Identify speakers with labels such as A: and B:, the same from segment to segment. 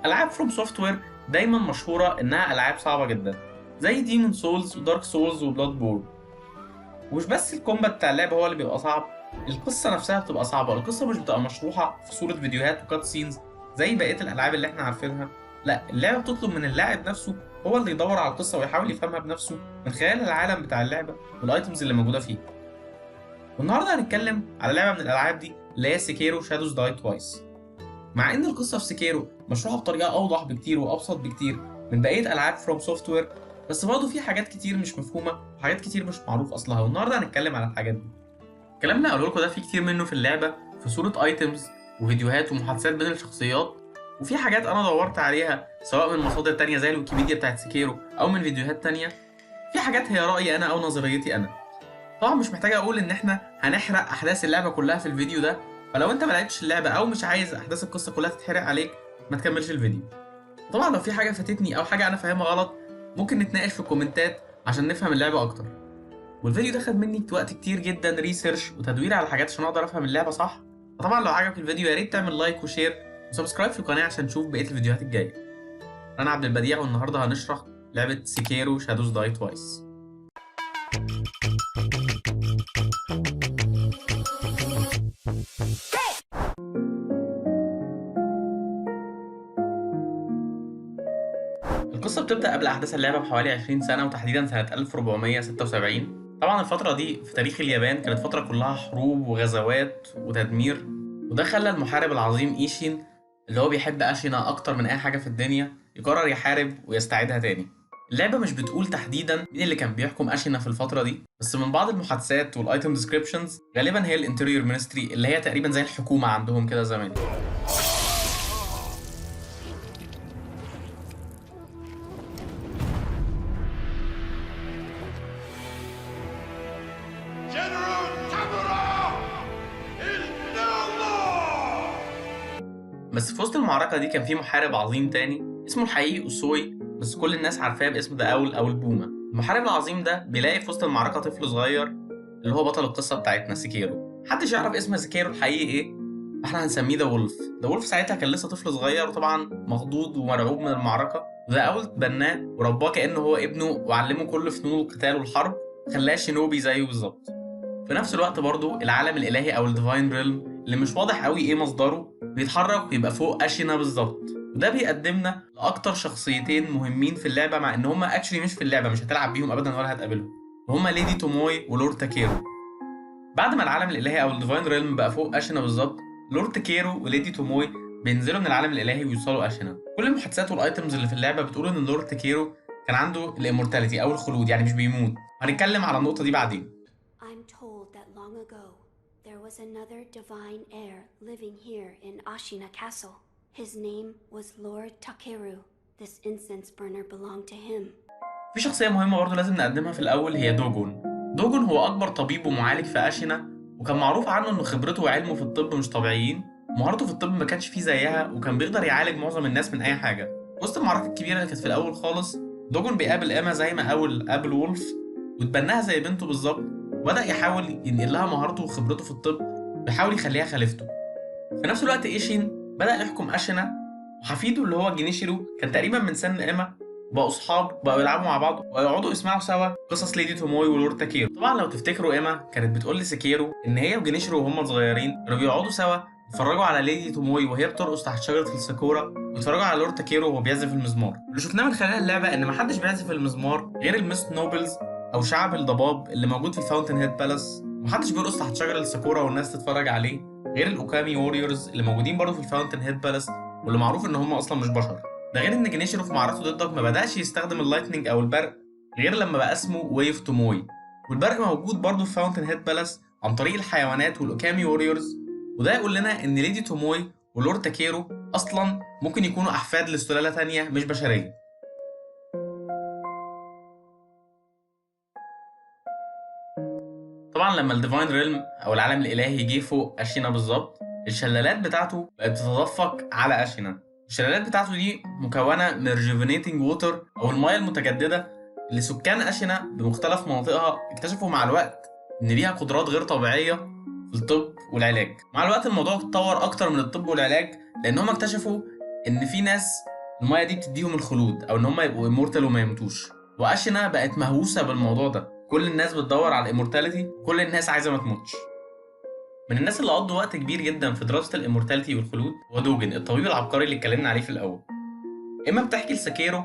A: العاب فروم سوفت وير دايما مشهوره انها العاب صعبه جدا، زي ديمون سولز ودارك سولز وبلاد بورن. ومش بس الكومبات بتاع اللعبه هو اللي بيبقى صعب، القصه نفسها بتبقى صعبه. القصه مش بتبقى مشروحه في صوره فيديوهات وكات سينز زي بقيه الالعاب اللي احنا عارفينها. لا، اللعبه بتطلب من اللاعب نفسه هو اللي يدور على القصه ويحاول يفهمها بنفسه من خلال العالم بتاع اللعبه والايتمز اللي موجوده فيه. والنهارده هنتكلم على لعبه من الالعاب دي اللي هي سيكيرو شادوز داي توايس. مع ان القصه في سيكيرو مشروحه بطريقه اوضح بكتير وابسط بكتير من بقيه العاب فروم سوفت وير، بس برضه في حاجات كتير مش مفهومه وحاجات كتير مش معروف اصلها، والنهارده هنتكلم على الحاجات دي. الكلام اللي هقوله لكم ده في كتير منه في اللعبه في صوره ايتمز وفيديوهات ومحادثات بين الشخصيات، وفي حاجات انا دورت عليها سواء من مصادر تانية زي الويكيبيديا بتاعت سيكيرو او من فيديوهات تانية. في حاجات هي رايي انا او نظريتي انا. طبعا مش محتاج اقول ان احنا هنحرق احداث اللعبه كلها في الفيديو ده، فلو انت ما لعبتش اللعبه او مش عايز احداث القصه كلها تتحرق عليك ما تكملش الفيديو. طبعا لو في حاجه فاتتني او حاجه انا فاهمها غلط ممكن نتناقش في الكومنتات عشان نفهم اللعبه اكتر. والفيديو ده خد مني وقت كتير جدا ريسيرش وتدوير على حاجات عشان اقدر افهم اللعبه صح. فطبعا لو عجبك الفيديو يا ريت تعمل لايك وشير وسبسكرايب في القناه عشان تشوف بقيه الفيديوهات الجايه. انا عبد البديع والنهارده هنشرح لعبه سيكيرو شادوز داي توايس. القصة بتبدأ قبل أحداث اللعبة بحوالي 20 سنة، وتحديدا سنة 1476. طبعا الفترة دي في تاريخ اليابان كانت فترة كلها حروب وغزوات وتدمير، وده خلى المحارب العظيم إيشين اللي هو بيحب أشينا أكتر من أي حاجة في الدنيا يقرر يحارب ويستعيدها تاني. اللعبة مش بتقول تحديدا مين اللي كان بيحكم أشينا في الفترة دي، بس من بعض المحادثات والايتم ديسكريبشنز غالبا هي الانتيريور مينستري اللي هي تقريبا زي الحكومة عندهم كده زمان.
B: General Tamura is no more!
A: بس في وسط المعركة دي كان في محارب عظيم تاني اسمه الحقيقي أوسوي، بس كل الناس عارفاه باسم ده أو البومة. المحارب العظيم ده بيلاقي في وسط المعركة طفل صغير اللي هو بطل القصة بتاعتنا سيكيرو. محدش يعرف اسم سيكيرو الحقيقي إيه، فاحنا هنسميه ذا وولف. ذا وولف ساعتها كان لسه طفل صغير وطبعا مخضوض ومرعوب من المعركة، وده أول تبناه ورباه كأنه هو ابنه وعلمه كل فنون القتال والحرب، خلاه شينوبي زيه بالظبط. في نفس الوقت برضو العالم الإلهي أو الديفاين ريلم اللي مش واضح قوي إيه مصدره بيتحرك ويبقى فوق أشينا بالظبط، وده بيقدمنا لأكتر شخصيتين مهمين في اللعبة، مع إن هما أكشلي مش في اللعبة، مش هتلعب بيهم أبدا ولا هتقابلهم، وهما ليدي توموي ولورد تاكيرو. بعد ما العالم الإلهي أو الديفاين ريلم بقى فوق أشينا بالظبط، لورد تاكيرو وليدي توموي بينزلوا من العالم الإلهي ويوصلوا أشينا. كل المحادثات والايتمز اللي في اللعبة بتقول إن لورد تاكيرو كان عنده الإمورتاليتي أو الخلود، يعني مش بيموت. هنتكلم على النقطة دي بعدين.
C: I'm told that long ago there was another divine heir living here in Ashina Castle. His name was Lord Takeru. This incense burner belonged to him.
A: في شخصية مهمة برضه لازم نقدمها في الأول، هي دوجون. دوجون هو أكبر طبيب ومعالج في أشينا، وكان معروف عنه إن خبرته وعلمه في الطب مش طبيعيين، ومهارته في الطب ما كانش فيه زيها، وكان بيقدر يعالج معظم الناس من أي حاجة. وسط المعركة الكبيرة اللي كانت في الأول خالص، دوجون بيقابل إيما زي ما قابل وولف، وتبناها زي بنته بالظبط، وبدأ يحاول ينقل لها مهارته وخبرته في الطب، بيحاول يخليها خليفته. في نفس الوقت إيشين بدأ يحكم أشينا، وحفيده اللي هو جينيشيرو كان تقريبا من سن إيما، بقوا اصحاب، بقوا يلعبوا مع بعض ويقعدوا يسمعوا سوا قصص ليدي توموي ولورد تاكيرو. طبعا لو تفتكروا ايما كانت بتقول لسيكيرو ان هي وجينيشيرو وهم صغيرين كانوا بيقعدوا سوا يتفرجوا على ليدي توموي وهي بترقص تحت شجره الساكورا، ويتفرجوا على لورد تاكيرو وهو بيعزف المزمار. اللي شفناه من خلال اللعبه ان محدش بيعزف المزمار غير الميست نوبلز او شعب الضباب اللي موجود في الفاونتن هيد بالاس، ومحدش بيرقص تحت شجره الساكورا والناس تتفرج عليه غير الاوكامي ووريورز اللي موجودين برضه في الفاونتن هيد بالاس، واللي معروف ان هم اصلا مش بشر. ده غير ان جينيشيرو في معركته ضدك ما بدأش يستخدم اللايتنينج او البرق غير لما بقى اسمه ويف توموي، والبرق موجود برضه في فاونتن هيد بالاس عن طريق الحيوانات والاوكامي ووريورز، وده يقول لنا ان ليدي توموي ولورد تاكيرو اصلا ممكن يكونوا احفاد لسلالة تانية مش بشرية. طبعا لما الديفاين ريلم او العالم الالهي جه فوق اشينا بالظبط، الشلالات بتاعته بقت تتدفق على اشينا. الشلالات بتاعته دي مكونه من ريجوفينيتنج ووتر او المياه المتجدده اللي سكان اشينا بمختلف مناطقها اكتشفوا مع الوقت ان ليها قدرات غير طبيعيه في الطب والعلاج. مع الوقت الموضوع اتطور اكتر من الطب والعلاج، لانهم اكتشفوا ان في ناس الميه دي بتديهم الخلود او ان هم يبقوا امورتال وما يموتوش. واشنا بقت مهووسه بالموضوع ده، كل الناس بتدور على الامورتاليتي، كل الناس عايزه ما تموتش. من الناس اللي قضوا وقت كبير جدا في دراسه الامورتاليتي والخلود هو دوجن، الطبيب العبقري اللي اتكلمنا عليه في الاول. اما بتحكي لساكيرو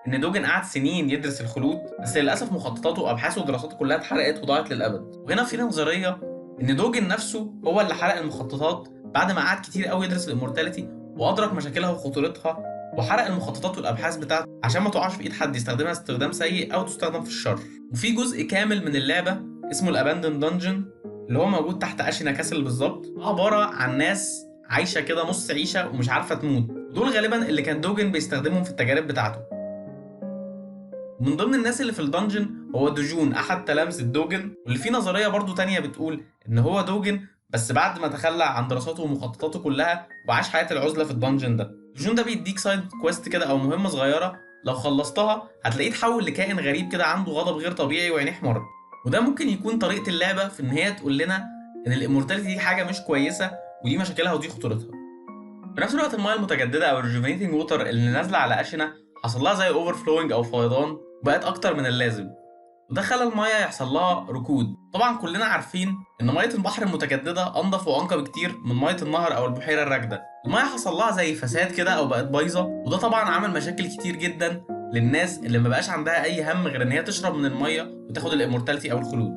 A: ان دوجن قعد سنين يدرس الخلود، بس للاسف مخططاته وابحاثه ودراساته كلها اتحرقت وضاعت للابد. وهنا في نظريه ان دوجن نفسه هو اللي حرق المخططات بعد ما قعد كتير قوي يدرس الامورتاليتي وادرك مشاكلها وخطورتها، وحرق المخططات والابحاث بتاعته عشان ما تقعش في ايد حد يستخدمها استخدام سيء او تستخدم في الشر. وفي جزء كامل من اللعبه اسمه الاباندن دنجن اللي هو موجود تحت اشينا كاسل بالظبط، عباره عن ناس عايشه كده نص عيشه ومش عارفه تموت، دول غالبا اللي كان دوجن بيستخدمهم في التجارب بتاعته. من ضمن الناس اللي في الدنجن هو دوجون، احد تلامذة دوجن، واللي في نظريه برضو تانية بتقول ان هو دوجن بس بعد ما تخلى عن دراساته ومخططاته كلها وعاش حياه العزله في الدنجن ده. دوجون ده بيديك سايد كويست كده او مهمه صغيره، لو خلصتها هتلاقيه تحول لكائن غريب كده عنده غضب غير طبيعي وعينيه احمر، وده ممكن يكون طريقه اللعبه في ان هي تقول لنا ان الامورتاليتي دي حاجه مش كويسه ودي مشاكلها ودي خطورتها. في نفس الوقت المايه المتجدده او الريجوفينيتنج ووتر اللي نازله على اشنا حصل لها زي اوفر فلوينج او فيضان وبقت اكتر من اللازم، وده خلى المايه يحصل لها ركود. طبعا كلنا عارفين ان ميه البحر المتجدده انضف وانقى بكتير من ميه النهر او البحيره الراكده. المايه حصل لها زي فساد كده او بقت بايظه، وده طبعا عمل مشاكل كتير جدا للناس اللي ما بقاش عندها اي هم غير ان هي تشرب من المايه وتاخد الامورتاليتي او الخلود.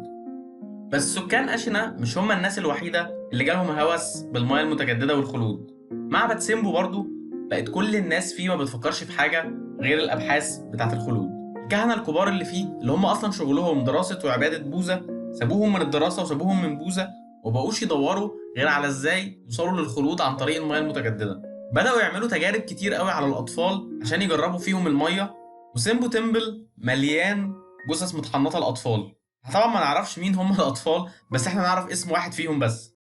A: بس سكان اشنا مش هم الناس الوحيده اللي جالهم هوس بالمايه المتجدده والخلود. معبد سيمبو برضو بقت كل الناس فيه ما بتفكرش في حاجه غير الابحاث بتاعه الخلود. الكهنه الكبار اللي فيه اللي هم اصلا شغلهم دراسه وعباده بوذا سابوهم من الدراسه وسابوهم من بوذا وبقوش يدوروا غير على ازاي يوصلوا للخلود عن طريق المايه المتجدده. بداوا يعملوا تجارب كتير قوي على الاطفال عشان يجربوا فيهم المايه، وسيمبو تمبل مليان جثث متحنطه الاطفال. طبعا ما نعرفش مين هم الاطفال، بس احنا نعرف اسم واحد فيهم بس.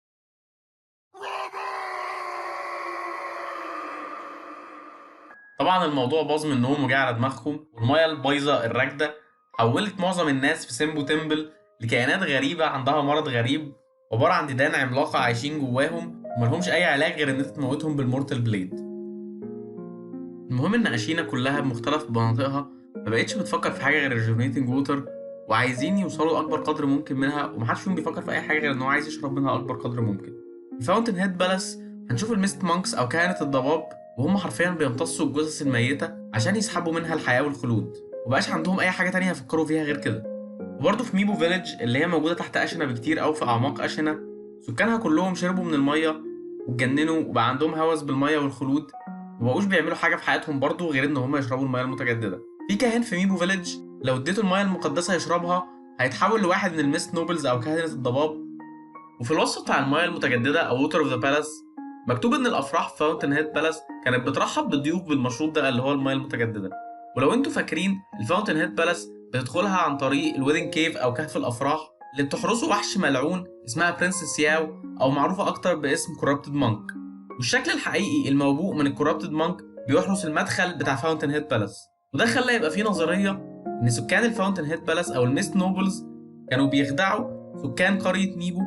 A: طبعا الموضوع باظ منهم وجه على دماغهم، والميه البايظه الراكده حولت معظم الناس في سيمبو تمبل لكائنات غريبه عندها مرض غريب عباره عن ديدان عملاقه عايشين جواهم وملهمش اي علاج غير ان انت تموتهم بالمورتال بليد. المهم ان اشينا كلها بمختلف مناطقها ما بقتش بتفكر في حاجه غير الريجونيتنج ووتر، وعايزين يوصلوا لاكبر قدر ممكن منها، ومحدش فيهم بيفكر في اي حاجه غير ان هو عايز يشرب منها اكبر قدر ممكن. في فاونتن هيد بالاس هنشوف الميست مونكس او كهنه الضباب وهم حرفيا بيمتصوا الجثث الميته عشان يسحبوا منها الحياه والخلود، ومبقاش عندهم اي حاجه تانية يفكروا فيها غير كده. وبرضه في ميبو فيليج اللي هي موجوده تحت اشنا بكتير او في اعماق اشنا، سكانها كلهم شربوا من الميه واتجننوا وبقى عندهم هوس بالميه والخلود، ومبقوش بيعملوا حاجه في حياتهم برضه غير ان هم يشربوا الميه المتجدده. في كاهن في ميبو فيليج لو اديته الميه المقدسه يشربها هيتحول لواحد من الميست نوبلز او كهنه الضباب. وفي الوصف بتاع الميه المتجدده او ووتر اوف ذا بالاس مكتوب ان الافراح في فاونتن هيد بالاس كانت بترحب بالضيوف بالمشروب ده اللي هو الميه المتجدده. ولو انتوا فاكرين الفاونتن هيد بالاس بتدخلها عن طريق الويدنج كيف او كهف الافراح اللي بتحرسه وحش ملعون اسمها برنسس ياو او معروفه اكتر باسم كورابتد مانك، والشكل الحقيقي الموبوء من الكورابتد مانك بيحرس المدخل بتاع فاونتن هيد بالاس. وده خلى يبقى فيه نظريه ان سكان الفاونتن هيد بالاس او الميست نوبلز كانوا بيخدعوا سكان قريه ميبو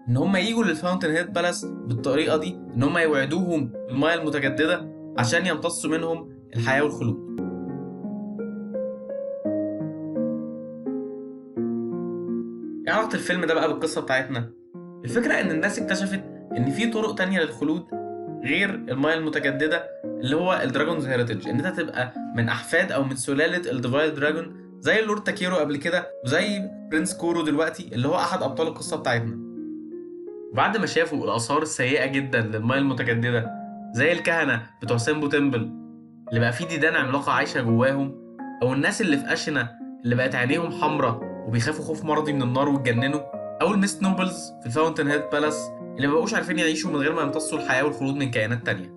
A: ان هم ييجوا للفاونتن هيد بالاس بالطريقه دي، ان هم يوعدوهم بالميه المتجدده عشان يمتصوا منهم الحياه والخلود. ايه علاقه الفيلم ده بقى بالقصه بتاعتنا؟ الفكره ان الناس اكتشفت ان في طرق تانية للخلود غير الميه المتجدده اللي هو الدراجونز هيريتج، ان انت تبقى من احفاد او من سلاله الديفايد دراجون زي اللورد تاكيرو قبل كده وزي برنس كورو دلوقتي اللي هو احد ابطال القصه بتاعتنا. وبعد ما شافوا الآثار السيئة جدا للمياه المتجددة زي الكهنة بتوع سيمبو تمبل اللي بقى فيه ديدان عملاقة عايشة جواهم، أو الناس اللي في أشنا اللي بقت عينيهم حمرا وبيخافوا خوف مرضي من النار واتجننوا، أو الميست نوبلز في الفاونتن هيد بالاس اللي مبقوش عارفين يعيشوا من غير ما يمتصوا الحياة والخلود من كائنات تانية.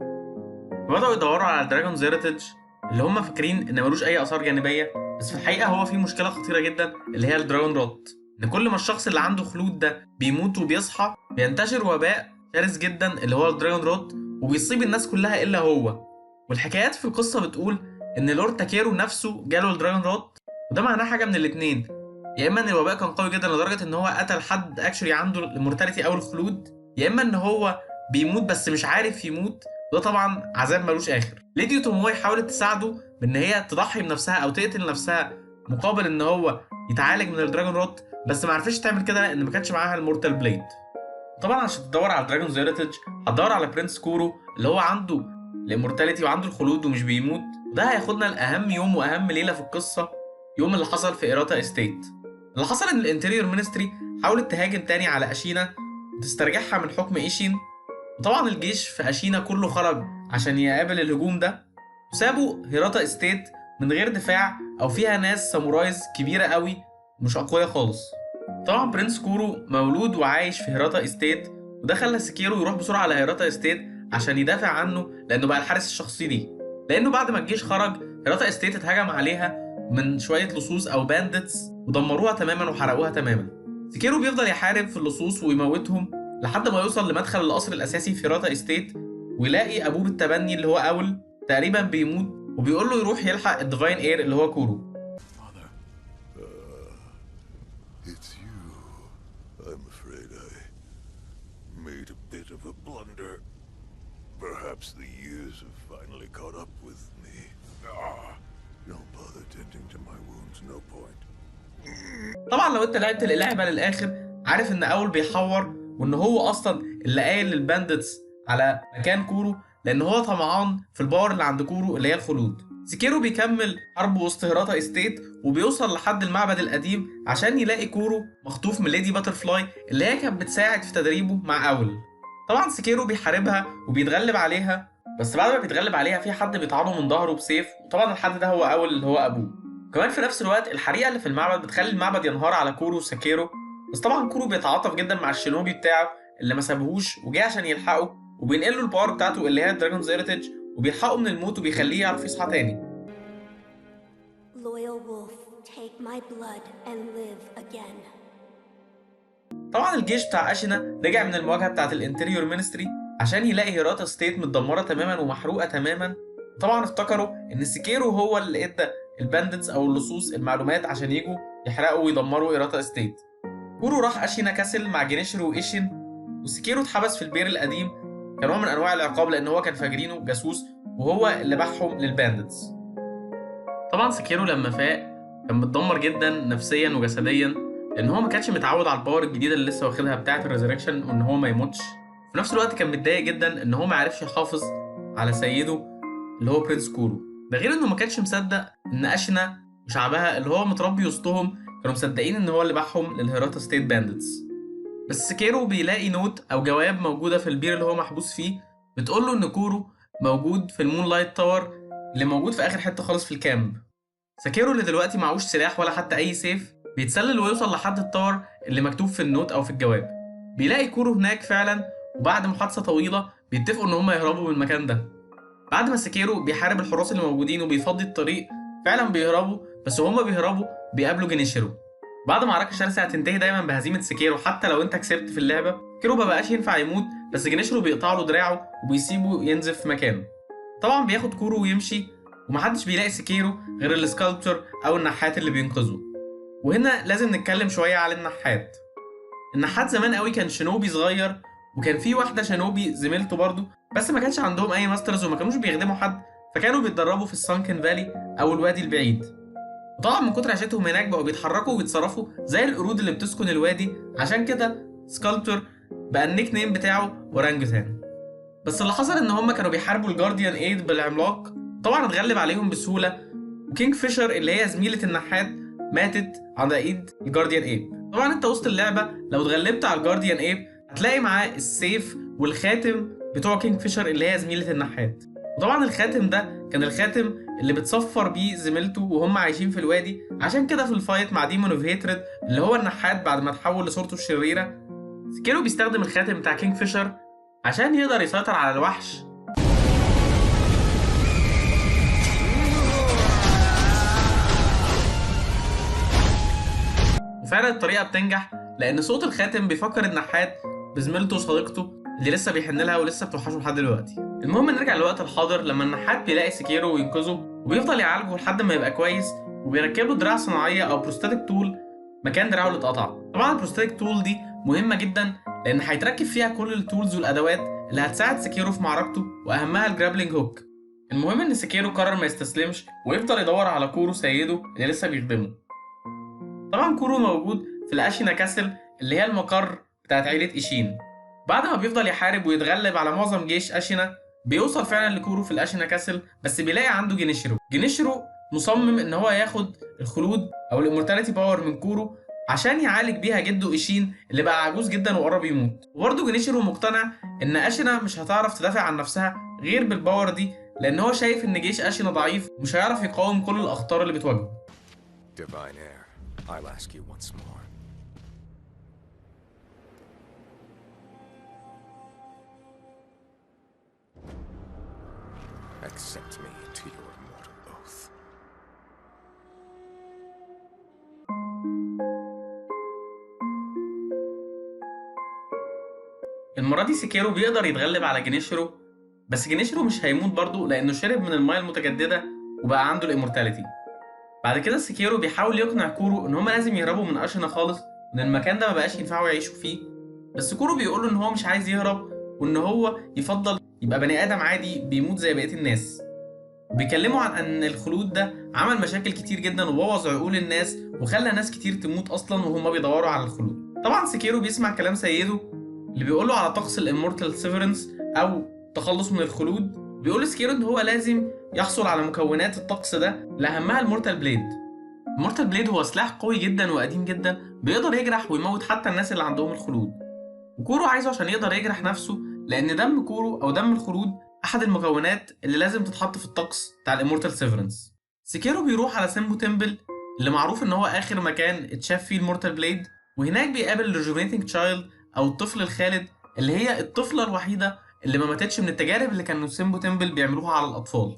A: فبدأوا يدوروا على الدراجونز هيريتج اللي هم فاكرين إن ملوش أي آثار جانبية، بس في الحقيقة هو فيه مشكلة خطيرة جدا اللي هي الدراجون روت، ان كل ما الشخص اللي عنده خلود ده بيموت وبيصحى بينتشر وباء شرس جدا اللي هو الدراجون روت وبيصيب الناس كلها الا هو. والحكايات في القصه بتقول ان لورد تاكيرو نفسه جاله الدراجون روت، وده معناه حاجه من الاثنين، يا اما ان الوباء كان قوي جدا لدرجه ان هو قتل حد اكشولي عنده المورتاليتي او الخلود، يا اما ان هو بيموت بس مش عارف يموت وده طبعا عذاب ملوش اخر. ليدي توموي حاولت تساعده بان هي تضحي بنفسها او تقتل نفسها مقابل ان هو يتعالج من الدراجون روت، بس ما عرفتش تعمل كده لان ما كانش معاها المورتال بليد. طبعا عشان تدور على الدراجونز هيريتج هتدور على برنس كورو اللي هو عنده الامورتاليتي وعنده الخلود ومش بيموت. وده هياخدنا لاهم يوم واهم ليله في القصه، يوم اللي حصل في إيراتا استيت. اللي حصل ان الانتيريور مينستري حاولت تهاجم تاني على اشينا وتسترجعها من حكم ايشين، وطبعا الجيش في اشينا كله خرج عشان يقابل الهجوم ده، وسابوا هيراتا استيت من غير دفاع او فيها ناس سامورايز كبيره قوي مش اقوياء خالص. طبعا برنس كورو مولود وعايش في هيراتا استيت، وده خلى سكيرو يروح بسرعه على هيراتا استيت عشان يدافع عنه لانه بقى الحارس الشخصي ليه. لانه بعد ما الجيش خرج هيراتا استيت اتهجم عليها من شويه لصوص او باندتس ودمروها تماما وحرقوها تماما. سكيرو بيفضل يحارب في اللصوص ويموتهم لحد ما يوصل لمدخل القصر الاساسي في هيراتا استيت، ويلاقي ابوه بالتبني اللي هو اول تقريبا بيموت، وبيقول له يروح يلحق الديفاين اير اللي هو كورو.
B: It's you. I'm afraid I made a bit of a blunder. Perhaps the years have finally caught up with me. Don't bother tending to my wounds, no point.
A: طبعا لو انت لعبت اللعبه للاخر عارف ان اول بيحور، وان هو اصلا اللي قايل للباندتس على مكان كورو لان هو طمعان في الباور اللي عند كورو اللي هي الخلود. سكيرو بيكمل حرب وسط هيراتا استيت وبيوصل لحد المعبد القديم عشان يلاقي كورو مخطوف من ليدي باترفلاي اللي هي كانت بتساعد في تدريبه مع اول. طبعا سكيرو بيحاربها وبيتغلب عليها، بس بعد ما بيتغلب عليها في حد بيطعنه من ظهره بسيف، وطبعا الحد ده هو اول اللي هو ابوه. كمان في نفس الوقت الحريقه اللي في المعبد بتخلي المعبد ينهار على كورو وساكيرو، بس طبعا كورو بيتعاطف جدا مع الشينوبي بتاعه اللي ما سابهوش وجاي عشان يلحقه، وبينقل له الباور بتاعته اللي هي دراجونز هيريتج وبيلحقه من الموت وبيخليه يعرف يصحى تاني.
C: Loyal wolf, take my blood and live again.
A: طبعا الجيش بتاع اشينا رجع من المواجهه بتاعت الانتيريور مينستري عشان يلاقي هيراتا ستيت متدمره تماما ومحروقه تماما. طبعا افتكروا ان سكيرو هو اللي ادى الباندتس او اللصوص المعلومات عشان يجوا يحرقوا ويدمروا هيراتا ستيت. كورو راح اشينا كاسل مع جينيشرو وايشين، وسكيرو اتحبس في البير القديم كنوع من انواع العقاب لان هو كان فاجرينه جاسوس وهو اللي باعهم للباندتس. طبعا سكيرو لما فاق كان متدمر جدا نفسيا وجسديا لان هو ما كانش متعود على الباور الجديده اللي لسه واخدها بتاعه الريزركشن وان هو ما يموتش. في نفس الوقت كان متضايق جدا ان هو ما عرفش يحافظ على سيده اللي هو برنس كورو، ده غير انه ما كانش مصدق ان اشينا وشعبها اللي هو متربي وسطهم كانوا مصدقين ان هو اللي باعهم للهيراتا ستيت باندتس. بس سكيرو بيلاقي نوت او جواب موجوده في البير اللي هو محبوس فيه بتقول له ان كورو موجود في المون لايت تاور اللي موجود في اخر حته خالص في الكامب. سكيرو اللي دلوقتي معهوش سلاح ولا حتى اي سيف بيتسلل ويوصل لحد التاور اللي مكتوب في النوت او في الجواب. بيلاقي كورو هناك فعلا، وبعد محادثه طويله بيتفقوا ان هم يهربوا من المكان ده. بعد ما سكيرو بيحارب الحراس اللي موجودين وبيفضي الطريق فعلا بيهربوا، بس وهم بيهربوا بيقابلوا جينيشيرو. بعد معركه شرسه هتنتهي دايما بهزيمه سكيرو حتى لو انت كسبت في اللعبه. سكيرو ما بقاش ينفع يموت، بس جينيشيرو بيقطع له دراعه وبيسيبه ينزف في مكانه. طبعا بياخد كورو ويمشي، ومحدش بيلاقي سكيرو غير السكالبتور او النحات اللي بينقذه. وهنا لازم نتكلم شويه على النحات. النحات زمان قوي كان شينوبي صغير، وكان في واحده شينوبي زميلته برضه، بس ما كانش عندهم اي ماسترز وما كانوش بيخدموا حد، فكانوا بيتدربوا في السانكن فالي او الوادي البعيد. وطبعا من كتر عيشتهم هناك بقوا بيتحركوا ويتصرفوا زي القرود اللي بتسكن الوادي، عشان كده سكالبتور بقى النيك نيم بتاعه اورانجوتان. بس اللي حصل ان هم كانوا بيحاربوا الجارديان ايد بالعملاق، طبعا اتغلب عليهم بسهوله، وكينج فيشر اللي هي زميله النحات ماتت على ايد الجارديان ايب. طبعا انت وسط اللعبه لو اتغلبت على الجارديان ايب هتلاقي معاه السيف والخاتم بتوع كينج فيشر اللي هي زميله النحات. وطبعا الخاتم ده كان الخاتم اللي بتصفر بيه زميلته وهم عايشين في الوادي، عشان كده في الفايت مع ديمون اوف هيترد اللي هو النحات بعد ما تحول لصورته الشريره، سكيرو بيستخدم الخاتم بتاع كينج فيشر عشان يقدر يسيطر على الوحش. وفعلا الطريقه بتنجح لان صوت الخاتم بيفكر النحات بزميلته وصديقته اللي لسه بيحن لها ولسه بتوحشه لحد دلوقتي. المهم نرجع للوقت الحاضر لما النحات بيلاقي سكيرو وينقذه وبيفضل يعالجه لحد ما يبقى كويس، وبيركب له دراع صناعيه او بروستاتيك تول مكان دراعه اللي اتقطع. طبعا البروستاتيك تول دي مهمه جدا لان هيتركب فيها كل التولز والادوات اللي هتساعد سكيرو في معركته، واهمها الجرابلينج هوك. المهم ان سكيرو قرر ما يستسلمش ويفضل يدور على كورو سيده اللي لسه بيخدمه. طبعا كورو موجود في الاشينا كاسل اللي هي المقر بتاعت عيلة إيشين. بعد ما بيفضل يحارب ويتغلب على معظم جيش أشينا، بيوصل فعلا لكورو في الأشينا كاسل، بس بيلاقي عنده جينيشيرو مصمم ان هو ياخد الخلود او الامورتاليتي باور من كورو عشان يعالج بيها جده إيشين اللي بقى عجوز جدا وقرب يموت. وبرضه جينيشيرو مقتنع ان أشينا مش هتعرف تدافع عن نفسها غير بالباور دي، لان هو شايف ان جيش أشينا ضعيف ومش هيعرف يقاوم كل الاخطار اللي بتواجهه.
D: Divine Heir, I'll ask you once more. Accept me to your mortal oath.
A: المرة دي سكيرو بيقدر يتغلب على جينيشيرو، بس جينيشيرو مش هيموت برضه لأنه شرب من المايه المتجددة وبقى عنده الإمورتاليتي. بعد كده سكيرو بيحاول يقنع كورو إن هما لازم يهربوا من أشينا خالص، وإن المكان ده مبقاش ينفعوا يعيشوا فيه، بس كورو بيقوله إن هو مش عايز يهرب وإن هو يفضل يبقى بني آدم عادي بيموت زي بقية الناس. وبيكلموا عن ان الخلود ده عمل مشاكل كتير جدا وبوظ عقول الناس وخلى ناس كتير تموت اصلا وهم بيدوروا على الخلود. طبعا سكيرو بيسمع كلام سيده اللي بيقوله على طقس الامورتال سيفرنس او تخلص من الخلود. بيقول سكيرو ان هو لازم يحصل على مكونات الطقس ده، لاهمها المورتال بليد. المورتال بليد هو سلاح قوي جدا وقديم جدا بيقدر يجرح ويموت حتى الناس اللي عندهم الخلود، وكورو عايزه عشان يقدر يجرح نفسه، لان دم كورو او دم الخلود احد المكونات اللي لازم تتحط في الطقس بتاع الامورتال سيفرنس. سكيرو بيروح على سيمبو تمبل اللي معروف ان هو اخر مكان اتشاف فيه المورتال بليد، وهناك بيقابل الريجوفينيتنج تشايلد او الطفل الخالد، اللي هي الطفله الوحيده اللي ما ماتتش من التجارب اللي كانوا سيمبو تمبل بيعملوها على الاطفال.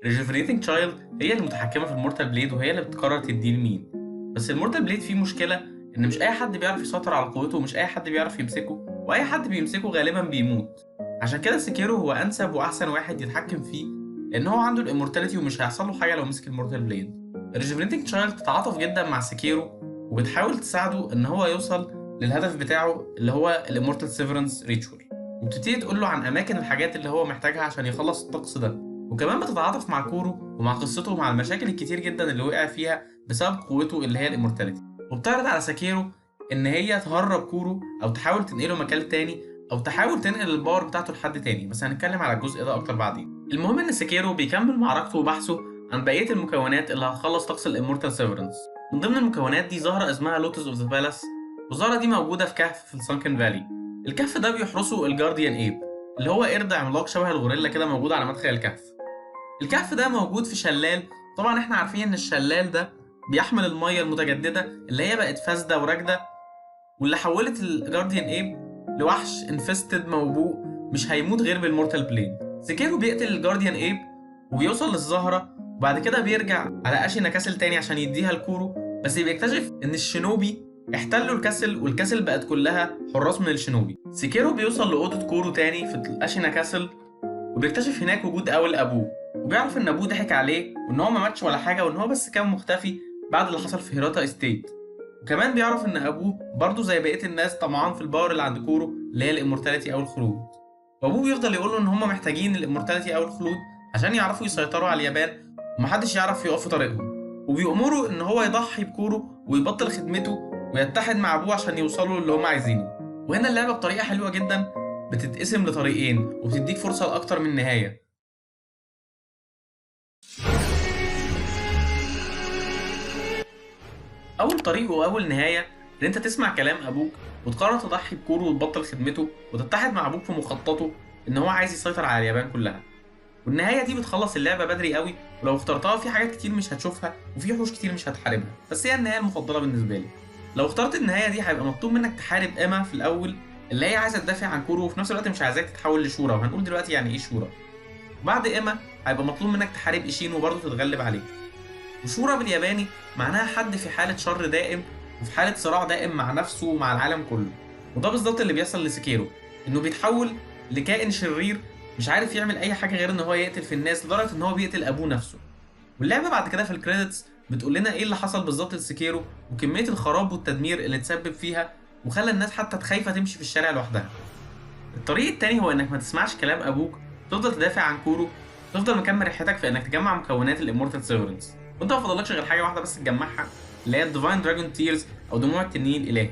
A: الريجوفينيتنج تشايلد هي المتحكمه في المورتال بليد وهي اللي بتقرر تديه لمين، بس المورتال بليد فيه مشكله ان مش اي حد بيعرف يسيطر على قوته ومش اي حد بيعرف يمسكه، واي حد بيمسكه غالبا بيموت. عشان كده سكيرو هو انسب واحسن واحد يتحكم فيه، لان هو عنده الامورتاليتي ومش هيحصل له حاجه لو مسك المورتال بليد. الريجوفينيتنج تشايلد بتتعاطف جدا مع سكيرو وبتحاول تساعده ان هو يوصل للهدف بتاعه اللي هو الامورتال سيفرنس ريتشوال، وبتبتدي تقول له عن اماكن الحاجات اللي هو محتاجها عشان يخلص الطقس ده. وكمان بتتعاطف مع كورو ومع قصته ومع المشاكل الكتير جدا اللي وقع فيها بسبب قوته اللي هي الامورتاليتي، وبتعرض على سكيرو ان هي تهرب كورو او تحاول تنقله مكان تاني او تحاول تنقل الباور بتاعته لحد تاني، بس هنتكلم على الجزء ده اكتر بعدين. المهم ان سكيرو بيكمل معركته وبحثه عن بقيه المكونات اللي هتخلص طقس الامورتال سيفرنس. من ضمن المكونات دي زهره اسمها لوتس اوف ذا بالاس، والزهره دي موجوده في كهف في السانكن فالي. الكهف ده بيحرسه الجارديان ايب اللي هو قرد عملاق شبه الغوريلا كده موجود على مدخل الكهف. الكهف ده موجود في شلال، طبعا احنا عارفين ان الشلال ده بيحمل الميه المتجدده اللي هي بقت فاسده وراكده، واللي حولت الجارديان ايب لوحش انفستد موبوء مش هيموت غير بالمورتال بليد. سكيرو بيقتل الجارديان ايب وبيوصل للزهره، وبعد كده بيرجع على اشينا كاسل تاني عشان يديها لكورو، بس بيكتشف ان الشينوبي احتلوا الكاسل والكاسل بقت كلها حراس من الشينوبي. سكيرو بيوصل لاوضه كورو تاني في الاشينا كاسل وبيكتشف هناك وجود اول ابوه، وبيعرف ان ابوه ضحك عليه وان هو ما ماتش ولا حاجه وان هو بس كان مختفي بعد اللي حصل في هيراتا استيت. وكمان بيعرف ان ابوه برضه زي بقيه الناس طمعان في الباور اللي عند كورو اللي هي الامورتاليتي او الخلود، وابوه بيفضل يقول له ان هم محتاجين الامورتاليتي او الخلود عشان يعرفوا يسيطروا على اليابان ومحدش يعرف يقف في طريقهم، وبيأمروا ان هو يضحي بكورو ويبطل خدمته ويتحد مع ابوه عشان يوصلوا للي هم عايزينه. وهنا اللعبه بطريقه حلوه جدا بتتقسم لطريقين وبتديك فرصه لاكتر من نهايه. اول طريق واول نهايه ان انت تسمع كلام ابوك وتقرر تضحي بكورو وتبطل خدمته وتتحد مع ابوك في مخططه ان هو عايز يسيطر على اليابان كلها. والنهايه دي بتخلص اللعبه بدري قوي، ولو اخترتها في حاجات كتير مش هتشوفها وفي وحوش كتير مش هتحاربها، بس هي النهايه المفضله بالنسبه لي. لو اخترت النهايه دي هيبقى مطلوب منك تحارب ايما في الاول اللي هي عايزه تدافع عن كورو وفي نفس الوقت مش عايزاك تتحول لشورا، وهنقول دلوقتي يعني ايه شورا. بعد ايما هيبقى مطلوب منك تحارب ايشين وبرضه تتغلب عليه. وشورا بالياباني معناها حد في حالة شر دائم وفي حالة صراع دائم مع نفسه ومع العالم كله، وده بالظبط اللي بيحصل لسكيرو، انه بيتحول لكائن شرير مش عارف يعمل اي حاجة غير ان هو يقتل في الناس لدرجة ان هو بيقتل ابوه نفسه. واللعبة بعد كده في الكريدتس بتقول لنا ايه اللي حصل بالظبط لسكيرو وكمية الخراب والتدمير اللي اتسبب فيها وخلى الناس حتى خايفة تمشي في الشارع لوحدها. الطريق التاني هو انك ما تسمعش كلام ابوك، تفضل تدافع عن كورو، تفضل مكمل رحلتك في انك تجمع مكونات الامورتال سيفرنس، وانت ما فضلكش غير حاجه واحده بس تجمعها، اللي هي الديفاين دراجون تيرز او دموع التنين الالهي.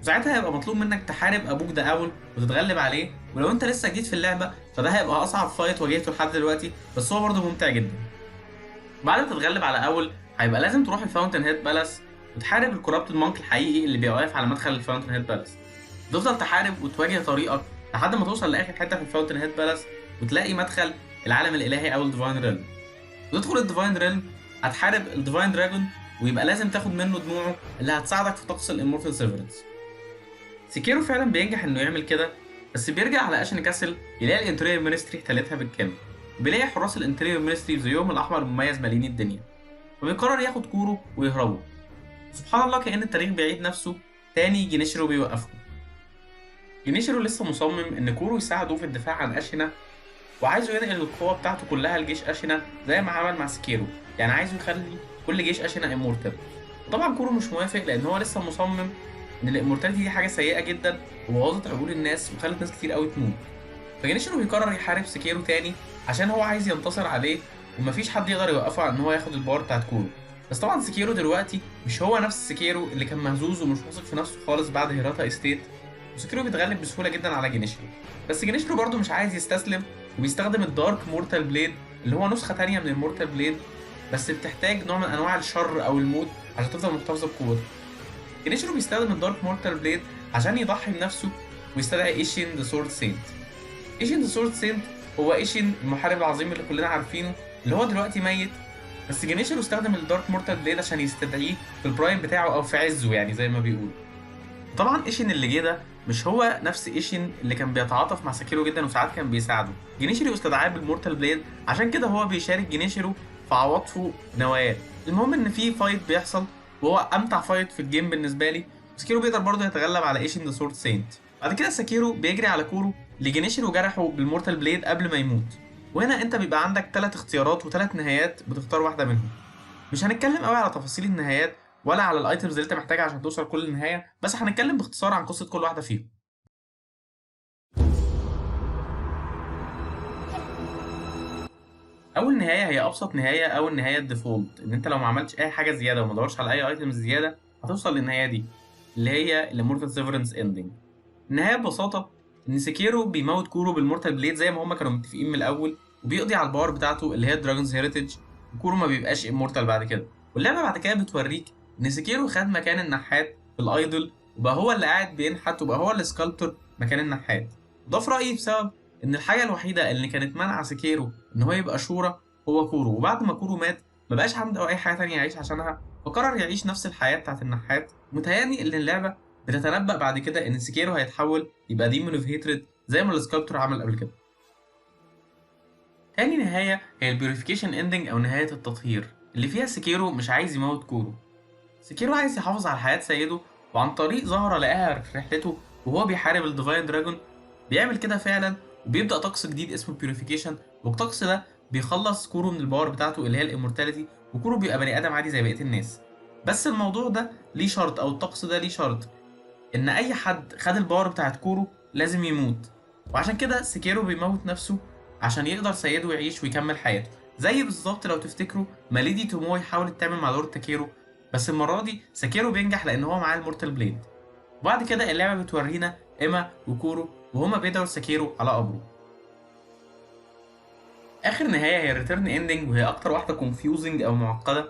A: وساعتها هيبقى مطلوب منك تحارب ابوك ده اول وتتغلب عليه، ولو انت لسه جديد في اللعبه فده هيبقى اصعب فايت واجهته لحد دلوقتي، بس هو برضه ممتع جدا. بعد ما تتغلب على اول هيبقى لازم تروح الفاونتن هيد بالاس وتحارب الكورابتد مونك الحقيقي اللي بيبقى واقف على مدخل الفاونتن هيد بالاس. تفضل تحارب وتواجه طريقك لحد ما توصل لاخر حته في الفاونتن هيد بالاس وتلاقي مدخل العالم الالهي او الديفاين ريلم. وتدخل الديفاين ريلم هتحارب الديفاين دراجون، ويبقى لازم تاخد منه دموعه اللي هتساعدك في طقس الامورتال سيفرنس. سيكيرو فعلا بينجح انه يعمل كده، بس بيرجع على اشن كاسل يلاقي الانتريور مينستري احتلتها بالكامل، وبيلاقي حراس الانتريور مينستري زيهم الاحمر المميز مالين الدنيا، وبيقرر ياخد كورو ويهربوا. سبحان الله كأن التاريخ بيعيد نفسه تاني، جينيشيرو بيوقفه. جينيشيرو لسه مصمم ان كورو يساعده في الدفاع عن اشينا، وعايزه ينقل القوة بتاعته كلها لجيش اشينا زي ما عمل مع سكيرو، يعني عايزه يخلي كل جيش اشينا امورتال. وطبعا كورو مش موافق لان هو لسه مصمم ان الامورتاليتي دي حاجة سيئة جدا وبوظت عقول الناس وخلت ناس كتير قوي تموت. فجينيشيرو بيقرر يحارب سكيرو تاني عشان هو عايز ينتصر عليه، ومفيش حد يقدر يوقفه عن ان هو ياخد الباور بتاعت كورو. بس طبعا سكيرو دلوقتي مش هو نفس سكيرو اللي كان مهزوز ومش واثق في نفسه خالص بعد هيراتا استيت، وسكيرو بيتغلب بسهوله جدا على جينيشيرو. بس جينيشيرو برضه مش عايز يستسلم، وبيستخدم الدارك مورتال بليد اللي هو نسخه تانية من المورتال بليد، بس بتحتاج نوع من انواع الشر او الموت عشان تفضل محتفظه بقوتها. جينيشيرو بيستخدم الدارك مورتال بليد عشان يضحي بنفسه ويستدعي ايشين ذا سورد سينت. ايشين ذا سورد سينت هو ايشين المحارب العظيم اللي كلنا عارفينه، اللي هو دلوقتي ميت، بس جينيشيرو استخدم الدارك مورتال بليد عشان يستدعيه في البرايم بتاعه او في عزه يعني زي ما بيقول. طبعا ايشين اللي جه ده مش هو نفس ايشين اللي كان بيتعاطف مع ساكيرو جدا وساعات كان بيساعده. جينيشيرو استدعاه بالمورتال بليد، عشان كده هو بيشارك جينيشيرو في عواطفه نواياه. المهم ان في فايت بيحصل وهو امتع فايت في الجيم بالنسبه لي، سكيرو بيقدر برضه يتغلب على ايشين ذا سورد سينت. بعد كده ساكيرو بيجري على كورو اللي جينيشيرو جرحه بالمورتال بليد قبل ما يموت. وهنا انت بيبقى عندك 3 اختيارات و3 نهايات بتختار واحده منهم. مش هنتكلم قوي على تفاصيل النهايات ولا على الايتمز اللي انت محتاجها عشان توصل كل نهايه، بس هنتكلم باختصار عن قصه كل واحده فيهم. اول نهايه هي ابسط نهايه او النهايه الديفولت، ان انت لو ما عملتش اي حاجه زياده وما دورش على اي ايتمز زياده هتوصل للنهايه دي، اللي هي الامورتال سيفرنس اندنج. النهايه ببساطه ان سيكيرو بيموت كورو بالمورتال بليد زي ما هما كانوا متفقين من الاول، وبيقضي على الباور بتاعته اللي هي دراجونز هيريتج، وكورو ما بيبقاش امورتال بعد كده. واللعبه بعد كده بتوريك ان سيكيرو خد مكان النحات في الايدول، وبقى هو اللي قاعد بينحت، وبقى هو السكالبتور مكان النحات. وده في رايي بسبب ان الحاجه الوحيده اللي كانت مانعه سيكيرو ان هو يبقى شورى هو كورو، وبعد ما كورو مات مبقاش عنده اي حاجه تانية يعيش عشانها، فقرر يعيش نفس الحياه بتاعت النحات. متهيألي ان اللعبه بتتنبأ بعد كده ان سيكيرو هيتحول يبقى ديمون اوف هيترد زي ما السكالبتور عمل قبل كده. تاني نهايه هي البيوريفيكيشن اندنج او نهايه التطهير، اللي فيها سيكيرو مش عايز يموت كورو. سيكيرو عايز يحافظ على حياه سيده، وعن طريق زهره لقاها في رحلته وهو بيحارب الديفاين دراجون بيعمل كده فعلا، وبيبدأ طقس جديد اسمه بيوريفيكيشن، والطقس ده بيخلص كورو من الباور بتاعته اللي هي الامورتاليتي، وكورو بيبقى بني ادم عادي زي بقيه الناس. بس الموضوع ده ليه شرط، او الطقس ده ليه شرط، ان اي حد خد الباور بتاعت كورو لازم يموت. وعشان كده سيكيرو بيموت نفسه عشان يقدر سيده يعيش ويكمل حياته، زي بالظبط لو تفتكروا ما ليدي توموي حاولت تعمل مع لورد تاكيرو، بس المره دي ساكيرو بينجح لان هو معاه المورتال بليد. وبعد كده اللعبه بتورينا ايما وكورو وهما بيدعوا ساكيرو على قبره. اخر نهايه هي الريتيرن اندنج، وهي اكتر واحده كونفيوزنج او معقده.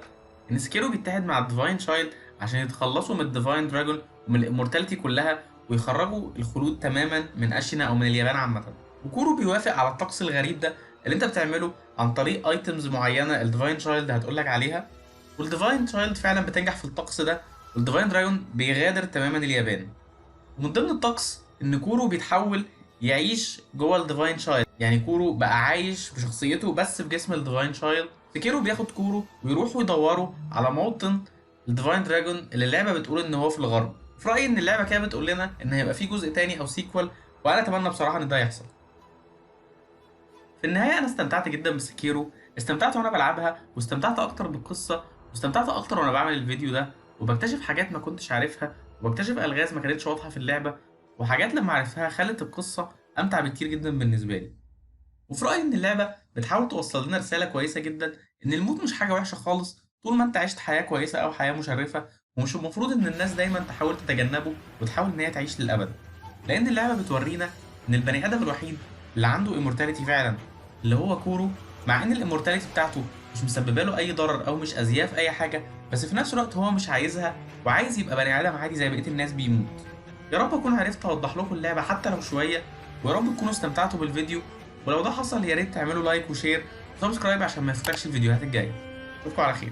A: ان سكيرو بيتحد مع الديفاين شايلد عشان يتخلصوا من الديفاين دراجون ومن الامورتاليتي كلها، ويخرجوا الخلود تماما من اشينا او من اليابان عامه. وكورو بيوافق على الطقس الغريب ده اللي انت بتعمله عن طريق ايتمز معينه الديفاين شايلد هتقولك عليها، والديفاين شايلد فعلا بتنجح في الطقس ده، والديفاين دراجون بيغادر تماما اليابان. ومن ضمن الطقس ان كورو بيتحول يعيش جوه الديفاين شايلد، يعني كورو بقى عايش بشخصيته بس في جسم الديفاين شايلد. سكيرو بياخد كورو ويروحوا يدوروا على موطن الديفاين دراجون اللي اللعبه بتقول ان هو في الغرب. في رايي ان اللعبه كده بتقول لنا ان هيبقى في جزء تاني او سيكوال، وانا اتمنى بصراحه ان ده يحصل. في النهايه انا استمتعت جدا بسكيرو، استمتعت وانا بلعبها، واستمتعت اكتر بالقصه، واستمتعت اكتر وانا بعمل الفيديو ده، وبكتشف حاجات ما كنتش عارفها، وبكتشف الغاز ما كانتش واضحه في اللعبه، وحاجات لما عرفتها خلت القصه امتع بكتير جدا بالنسبه لي. وفي رايي ان اللعبه بتحاول توصل لنا رساله كويسه جدا، ان الموت مش حاجه وحشه خالص طول ما انت عشت حياه كويسه او حياه مشرفه، ومش المفروض ان الناس دايما تحاول تتجنبه وتحاول ان هي تعيش للابد. لان اللعبه بتورينا ان البني ادم الوحيد اللي عنده immortality فعلا اللي هو كورو، مع ان الامورتاليتي بتاعته مش مسببه له اي ضرر او مش اذياه في اي حاجه، بس في نفس الوقت هو مش عايزها وعايز يبقى بني ادم عادي زي بقيه الناس بيموت. يا رب اكون عرفت اوضح لكم اللعبه حتى لو شويه، ويا رب تكونوا استمتعتوا بالفيديو. ولو ده حصل يا ريت تعملوا لايك وشير وسبسكرايب عشان ما يفوتكش الفيديوهات الجايه. اشوفكم على خير.